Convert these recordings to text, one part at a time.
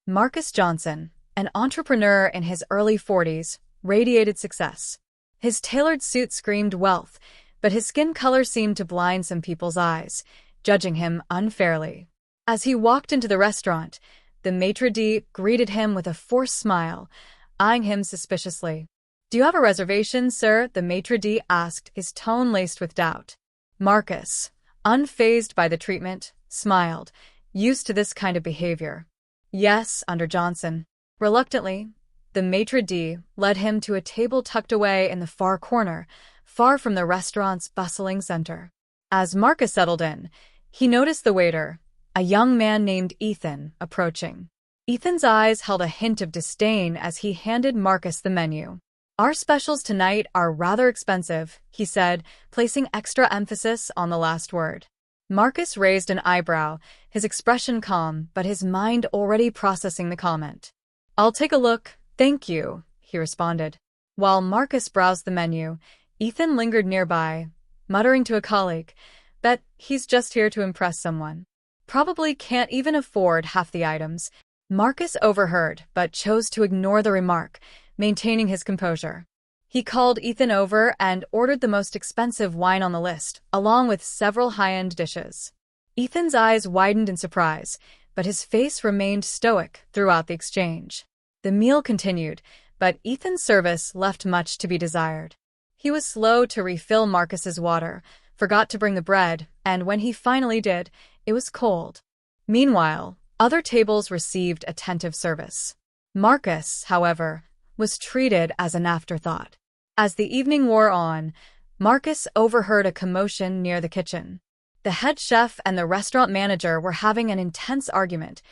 Marcus Johnson, an entrepreneur in his early 40s, radiated success. His tailored suit screamed wealth, but his skin color seemed to blind some people's eyes, judging him unfairly. As he walked into the restaurant, the maitre d' greeted him with a forced smile, eyeing him suspiciously. "Do you have a reservation, sir?" the maitre d' asked, his tone laced with doubt. Marcus, unfazed by the treatment, smiled, used to this kind of behavior. "Yes, under Johnson." Reluctantly, the maitre d' led him to a table tucked away in the far corner, far from the restaurant's bustling center. As Marcus settled in, he noticed the waiter, a young man named Ethan, approaching. Ethan's eyes held a hint of disdain as he handed Marcus the menu. "Our specials tonight are rather expensive," he said, placing extra emphasis on the last word. Marcus raised an eyebrow, his expression calm, but his mind already processing the comment. "I'll take a look, thank you," he responded. While Marcus browsed the menu, Ethan lingered nearby, muttering to a colleague, "Bet he's just here to impress someone. Probably can't even afford half the items." Marcus overheard, but chose to ignore the remark, maintaining his composure. He called Ethan over and ordered the most expensive wine on the list, along with several high-end dishes. Ethan's eyes widened in surprise, but his face remained stoic throughout the exchange. The meal continued, but Ethan's service left much to be desired. He was slow to refill Marcus's water, forgot to bring the bread, and when he finally did, it was cold. Meanwhile, other tables received attentive service. Marcus, however, was treated as an afterthought. As the evening wore on, Marcus overheard a commotion near the kitchen. The head chef and the restaurant manager were having an intense argument,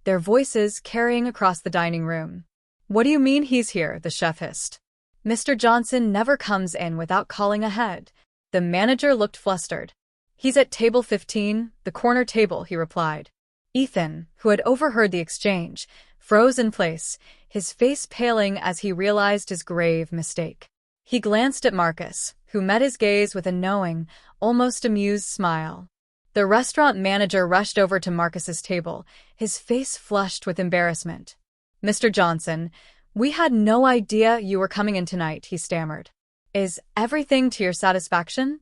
their voices carrying across the dining room. "What do you mean he's here?" the chef hissed. "Mr. Johnson never comes in without calling ahead." The manager looked flustered. "He's at table 15, the corner table," he replied. Ethan, who had overheard the exchange, froze in place, his face paling as he realized his grave mistake. He glanced at Marcus, who met his gaze with a knowing, almost amused smile. The restaurant manager rushed over to Marcus's table, his face flushed with embarrassment. "Mr. Johnson, we had no idea you were coming in tonight," he stammered. "Is everything to your satisfaction?"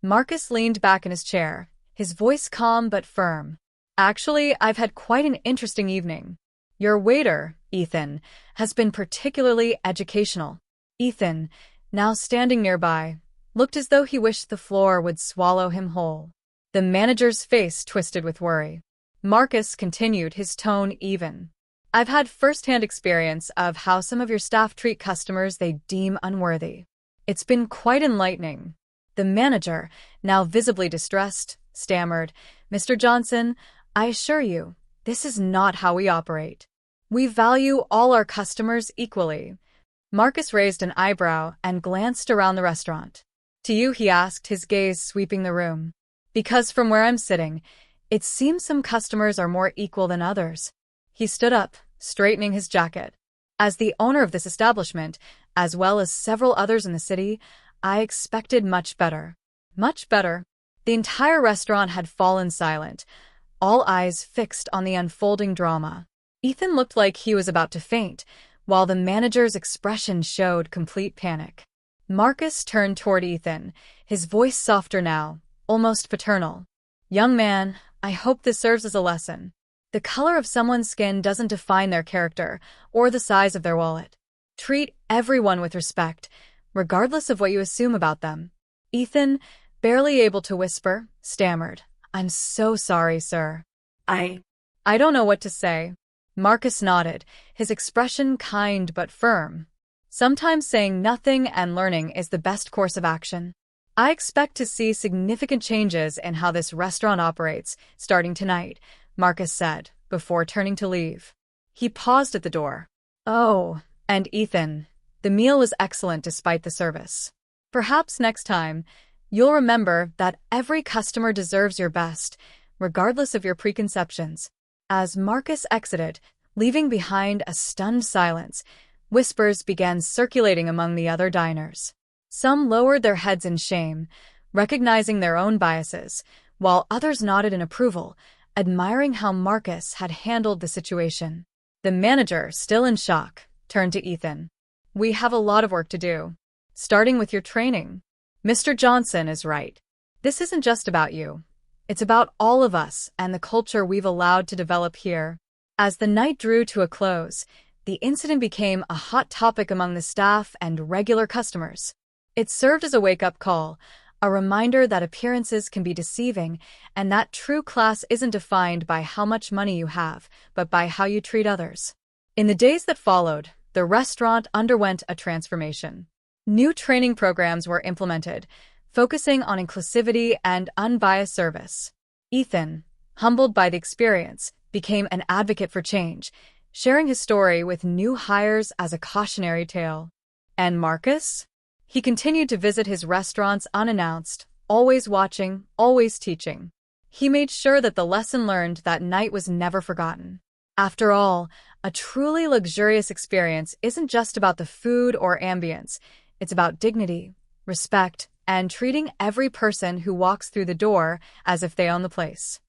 Marcus leaned back in his chair, his voice calm but firm. "Actually, I've had quite an interesting evening. Your waiter, Ethan, has been particularly educational." Ethan, now standing nearby, looked as though he wished the floor would swallow him whole. The manager's face twisted with worry. Marcus continued, his tone even. "I've had first-hand experience of how some of your staff treat customers they deem unworthy. It's been quite enlightening." The manager, now visibly distressed, stammered, "Mr. Johnson, I assure you, this is not how we operate. We value all our customers equally." Marcus raised an eyebrow and glanced around the restaurant. "To you?" he asked, his gaze sweeping the room. "Because from where I'm sitting, it seems some customers are more equal than others." He stood up, straightening his jacket. "As the owner of this establishment, as well as several others in the city, I expected much better." Much better. The entire restaurant had fallen silent, all eyes fixed on the unfolding drama. Ethan looked like he was about to faint, while the manager's expression showed complete panic. Marcus turned toward Ethan, his voice softer now, almost paternal. "Young man, I hope this serves as a lesson. The color of someone's skin doesn't define their character or the size of their wallet. Treat everyone with respect, regardless of what you assume about them." Ethan, barely able to whisper, stammered, "I'm so sorry, sir. I don't know what to say." Marcus nodded, his expression kind but firm. "Sometimes saying nothing and learning is the best course of action. I expect to see significant changes in how this restaurant operates, starting tonight," Marcus said, before turning to leave. He paused at the door. "Oh, and Ethan, the meal was excellent despite the service. Perhaps next time, you'll remember that every customer deserves your best, regardless of your preconceptions." As Marcus exited, leaving behind a stunned silence, whispers began circulating among the other diners. Some lowered their heads in shame, recognizing their own biases, while others nodded in approval, admiring how Marcus had handled the situation. The manager, still in shock, turned to Ethan. "We have a lot of work to do, starting with your training. Mr. Johnson is right. This isn't just about you. It's about all of us and the culture we've allowed to develop here." As the night drew to a close, the incident became a hot topic among the staff and regular customers. It served as a wake-up call, a reminder that appearances can be deceiving and that true class isn't defined by how much money you have, but by how you treat others. In the days that followed, the restaurant underwent a transformation. New training programs were implemented, focusing on inclusivity and unbiased service. Ethan, humbled by the experience, became an advocate for change, sharing his story with new hires as a cautionary tale. And Marcus? He continued to visit his restaurants unannounced, always watching, always teaching. He made sure that the lesson learned that night was never forgotten. After all, a truly luxurious experience isn't just about the food or ambience. It's about dignity, respect, and treating every person who walks through the door as if they own the place.